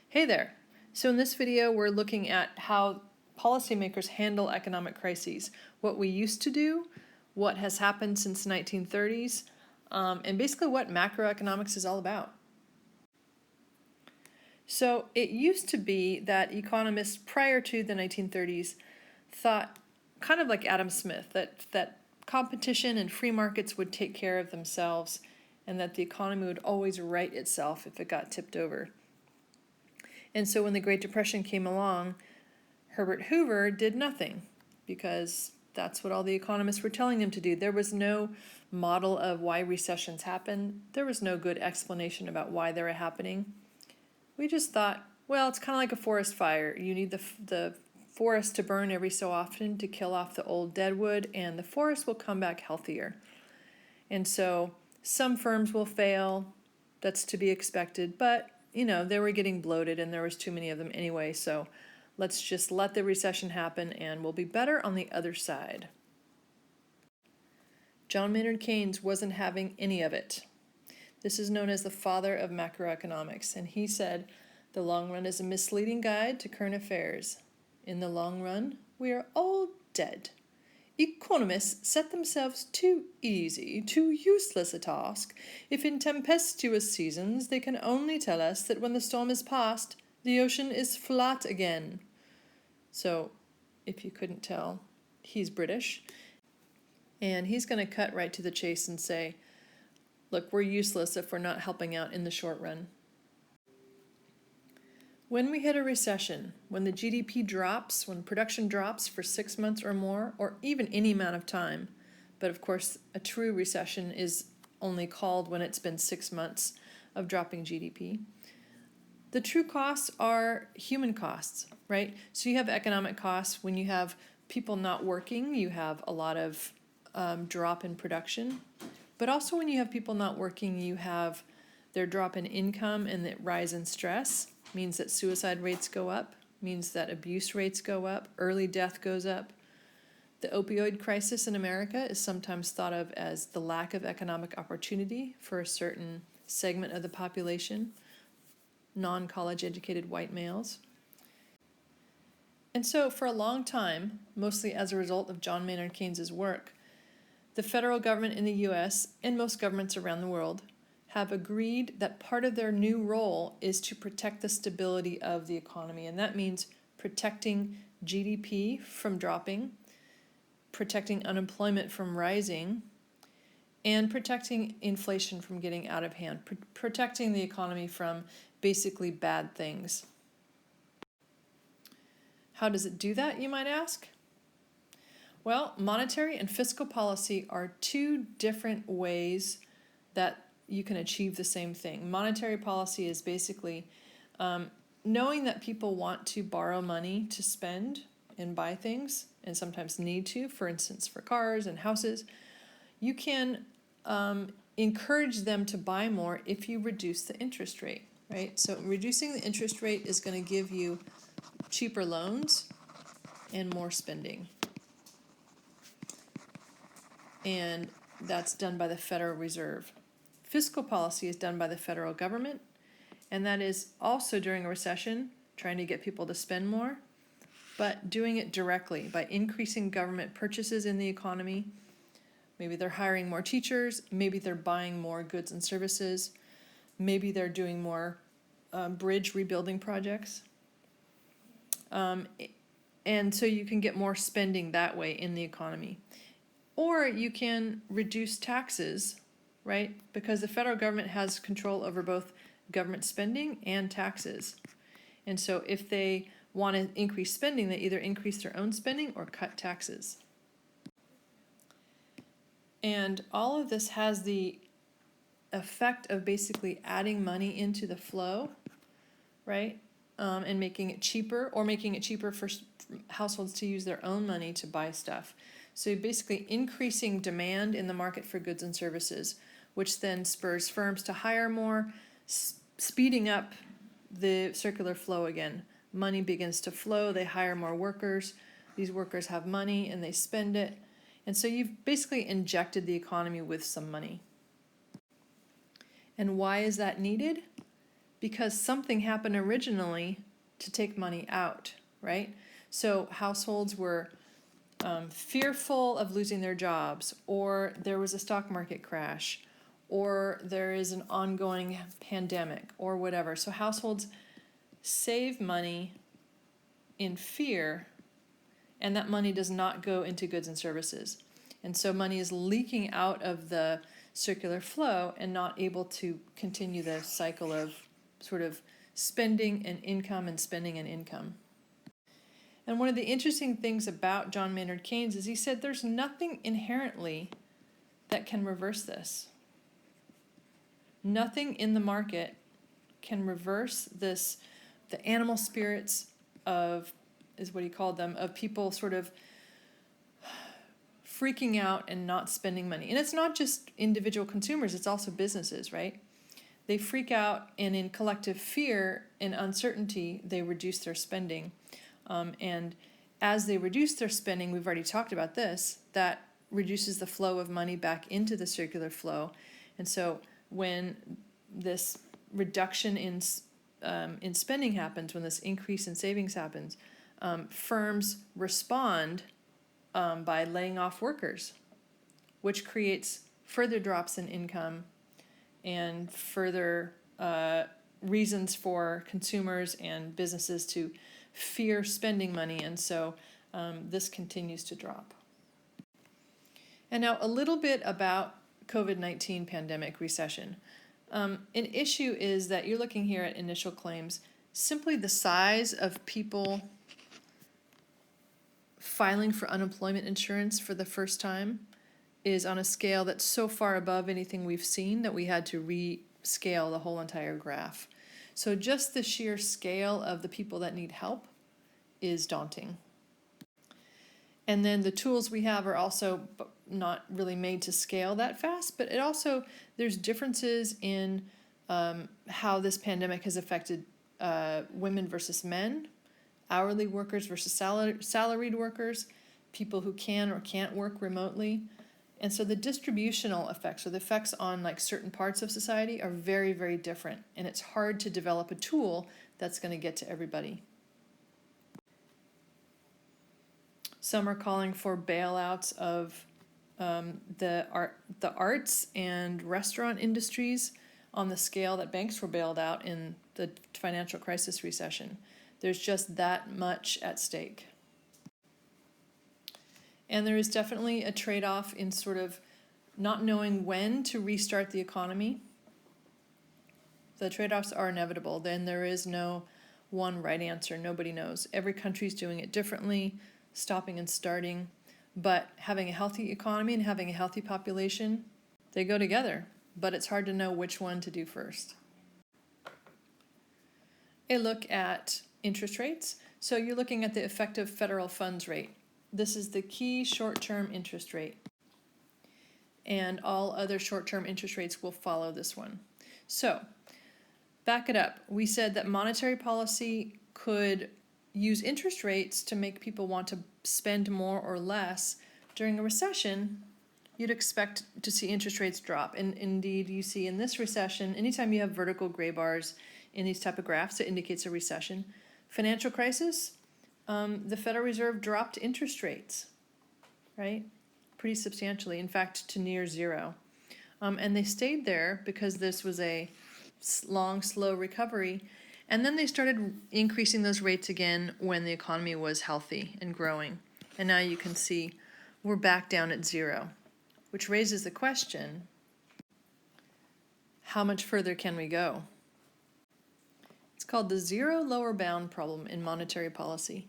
Hey there! So in this video we're looking at how policymakers handle economic crises, what we used to do, what has happened since the 1930s, and basically what macroeconomics is all about. So it used to be that economists prior to the 1930s thought, kind of like Adam Smith, that competition and free markets would take care of themselves and that the economy would always right itself if it got tipped over. And so when the Great Depression came along, Herbert Hoover did nothing because that's what all the economists were telling him to do. There was no model of why recessions happen. There was no good explanation about why they were happening. We just thought, well, it's kind of like a forest fire. You need the forest to burn every so often to kill off the old deadwood, and the forest will come back healthier. And so some firms will fail. That's to be expected, but they were getting bloated and there was too many of them anyway, so let's just let the recession happen and we'll be better on the other side. John Maynard Keynes wasn't having any of it. This is known as the father of macroeconomics, and he said, "The long run is a misleading guide to current affairs. In the long run, we are all dead. Economists set themselves too easy, too useless a task, if in tempestuous seasons they can only tell us that when the storm is past, the ocean is flat again." So, if you couldn't tell, he's British, and he's going to cut right to the chase and say, look, we're useless if we're not helping out in the short run. When we hit a recession, when the GDP drops, when production drops for 6 months or more, or even any amount of time, but of course a true recession is only called when it's been 6 months of dropping GDP, the true costs are human costs, right? So you have economic costs when you have people not working, you have a lot of drop in production, but also when you have people not working, you have their drop in income and the rise in stress. Means that suicide rates go up, means that abuse rates go up, early death goes up. The opioid crisis in America is sometimes thought of as the lack of economic opportunity for a certain segment of the population, non-college educated white males. And so for a long time, mostly as a result of John Maynard Keynes' work, the federal government in the US and most governments around the world have agreed that part of their new role is to protect the stability of the economy. And that means protecting GDP from dropping, protecting unemployment from rising, and protecting inflation from getting out of hand, protecting the economy from basically bad things. How does it do that, you might ask? Well, monetary and fiscal policy are two different ways that you can achieve the same thing. Monetary policy is basically knowing that people want to borrow money to spend and buy things, and sometimes need to, for instance, for cars and houses. You can encourage them to buy more if you reduce the interest rate, right? So reducing the interest rate is going to give you cheaper loans and more spending. And that's done by the Federal Reserve. Fiscal policy is done by the federal government, and that is also during a recession, trying to get people to spend more, but doing it directly by increasing government purchases in the economy. Maybe they're hiring more teachers, maybe they're buying more goods and services, maybe they're doing more bridge rebuilding projects. And so you can get more spending that way in the economy. Or you can reduce taxes, right? Because the federal government has control over both government spending and taxes. And so if they want to increase spending, they either increase their own spending or cut taxes. And all of this has the effect of basically adding money into the flow, right? And making it cheaper, or making it cheaper for households to use their own money to buy stuff. So basically increasing demand in the market for goods and services, which then spurs firms to hire more, speeding up the circular flow again. Money begins to flow, they hire more workers, these workers have money and they spend it. And so you've basically injected the economy with some money. And why is that needed? because something happened originally to take money out, right? So households were fearful of losing their jobs, or there was a stock market crash, or there is an ongoing pandemic, or whatever. So households save money in fear, and that money does not go into goods and services. And so money is leaking out of the circular flow and not able to continue the cycle of sort of spending and income and spending and income. And one of the interesting things about John Maynard Keynes is he said there's nothing inherently that can reverse this. Nothing in the market can reverse this, the animal spirits of, is what he called them, of people sort of freaking out and not spending money. And it's not just individual consumers, it's also businesses, right? They freak out, and in collective fear and uncertainty, they reduce their spending. And as they reduce their spending, we've already talked about this, that reduces the flow of money back into the circular flow. And so when this reduction in spending happens, when this increase in savings happens, firms respond by laying off workers, which creates further drops in income and further reasons for consumers and businesses to fear spending money, and so this continues to drop. And now a little bit about COVID-19 pandemic recession. An issue is that you're looking here at initial claims. Simply the size of people filing for unemployment insurance for the first time is on a scale that's so far above anything we've seen that we had to rescale the whole entire graph. So just the sheer scale of the people that need help is daunting. And then the tools we have are also not really made to scale that fast, but it also, there's differences in how this pandemic has affected women versus men, hourly workers versus salaried workers, people who can or can't work remotely. And so the distributional effects, or the effects on like certain parts of society, are very, very different. And it's hard to develop a tool that's going to get to everybody. Some are calling for bailouts of the arts and restaurant industries on the scale that banks were bailed out in the financial crisis recession. There's just that much at stake. And there is definitely a trade-off in sort of not knowing when to restart the economy. The trade-offs are inevitable. Then there is no one right answer. Nobody knows. Every country's doing it differently, stopping and starting. But having a healthy economy and having a healthy population, they go together. But it's hard to know which one to do first. A look at interest rates. So you're looking at the effective federal funds rate. This is the key short-term interest rate. And all other short-term interest rates will follow this one. So, back it up. We said that monetary policy could use interest rates to make people want to spend more or less. During a recession, you'd expect to see interest rates drop. And indeed, you see in this recession, anytime you have vertical gray bars in these type of graphs, it indicates a recession. Financial crisis, the Federal Reserve dropped interest rates, right? Pretty substantially, in fact, to near zero. And they stayed there because this was a long, slow recovery. And then they started increasing those rates again when the economy was healthy and growing. And now you can see we're back down at zero, which raises the question, how much further can we go? It's called the zero lower bound problem in monetary policy.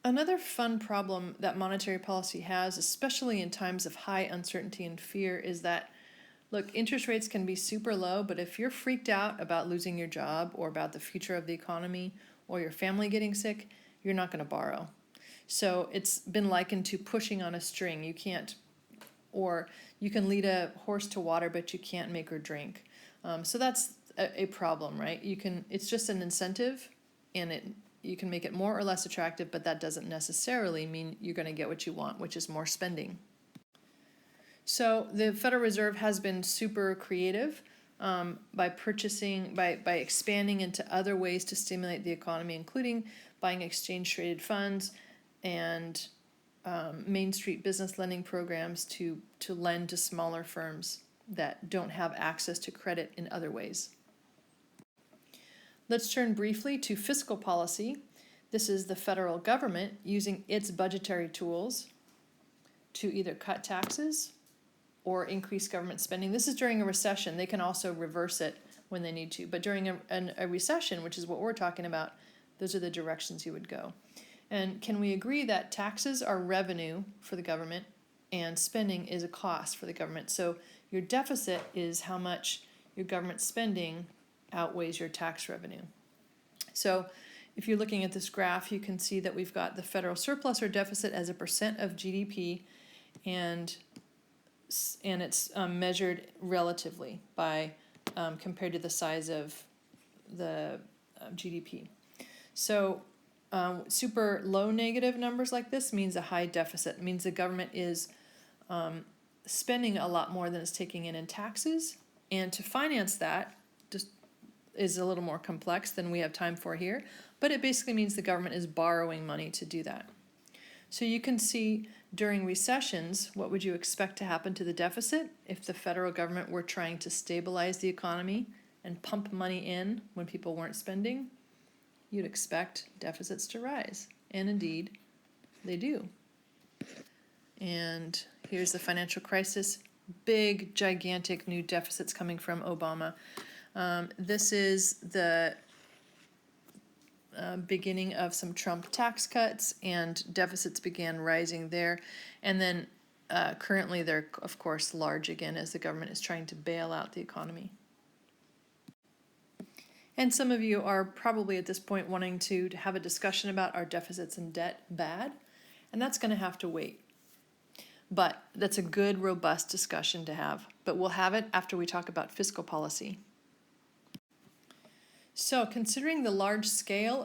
Another fun problem that monetary policy has, especially in times of high uncertainty and fear, is that, look, interest rates can be super low, but if you're freaked out about losing your job or about the future of the economy or your family getting sick, you're not going to borrow. So it's been likened to pushing on a string. You can't, or you can lead a horse to water, but you can't make her drink. So that's a problem, right? It's just an incentive, and you can make it more or less attractive, but that doesn't necessarily mean you're going to get what you want, which is more spending. So the Federal Reserve has been super creative. by expanding into other ways to stimulate the economy, including buying exchange-traded funds and Main Street business lending programs to lend to smaller firms that don't have access to credit in other ways. Let's turn briefly to fiscal policy. This is the federal government using its budgetary tools to either cut taxes or increase government spending. This is during a recession. They can also reverse it when they need to. But during a recession, which is what we're talking about, those are the directions you would go. And can we agree that taxes are revenue for the government and spending is a cost for the government? So your deficit is how much your government spending outweighs your tax revenue. So if you're looking at this graph, you can see that we've got the federal surplus or deficit as a percent of GDP, and it's measured relatively by compared to the size of the GDP. So super low negative numbers like this means a high deficit. It means the government is spending a lot more than it's taking in taxes, and to finance that just is a little more complex than we have time for here, but it basically means the government is borrowing money to do that. So you can see during recessions, what would you expect to happen to the deficit if the federal government were trying to stabilize the economy and pump money in when people weren't spending? You'd expect deficits to rise, and indeed, they do. And here's the financial crisis, big, gigantic new deficits coming from Obama. This is the beginning of some Trump tax cuts, and deficits began rising there. And then currently they're, of course, large again as the government is trying to bail out the economy. And some of you are probably at this point wanting to have a discussion about are deficits and debt bad? And that's going to have to wait. But that's a good, robust discussion to have. But we'll have it after we talk about fiscal policy. So considering the large scale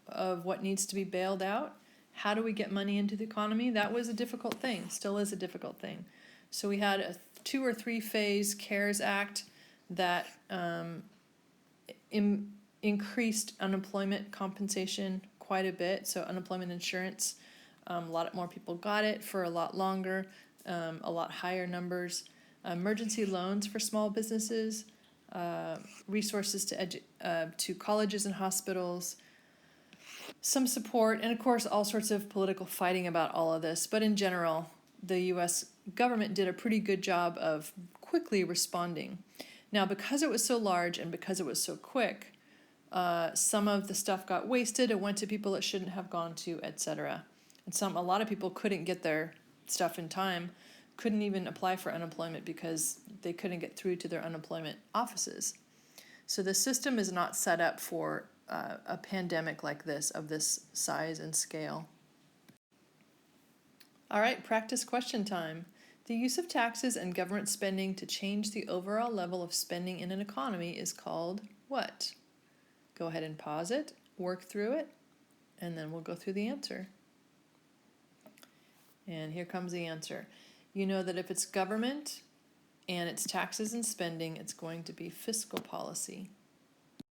of what needs to be bailed out, how do we get money into the economy? That was a difficult thing, still is a difficult thing. So we had a 2 or 3 phase CARES Act that increased unemployment compensation quite a bit. So unemployment insurance, a lot more people got it for a lot longer, a lot higher numbers. Emergency loans for small businesses, resources to colleges and hospitals, some support, and of course all sorts of political fighting about all of this. But in general, the U.S. government did a pretty good job of quickly responding. Now, because it was so large and because it was so quick, some of the stuff got wasted and went to people it shouldn't have gone to, etc. And a lot of people couldn't get their stuff in time, couldn't even apply for unemployment because they couldn't get through to their unemployment offices. So the system is not set up for a pandemic like this, of this size and scale. All right, practice question time. The use of taxes and government spending to change the overall level of spending in an economy is called what? Go ahead and pause it, work through it, and then we'll go through the answer. And here comes the answer. You know that if it's government and it's taxes and spending, it's going to be fiscal policy.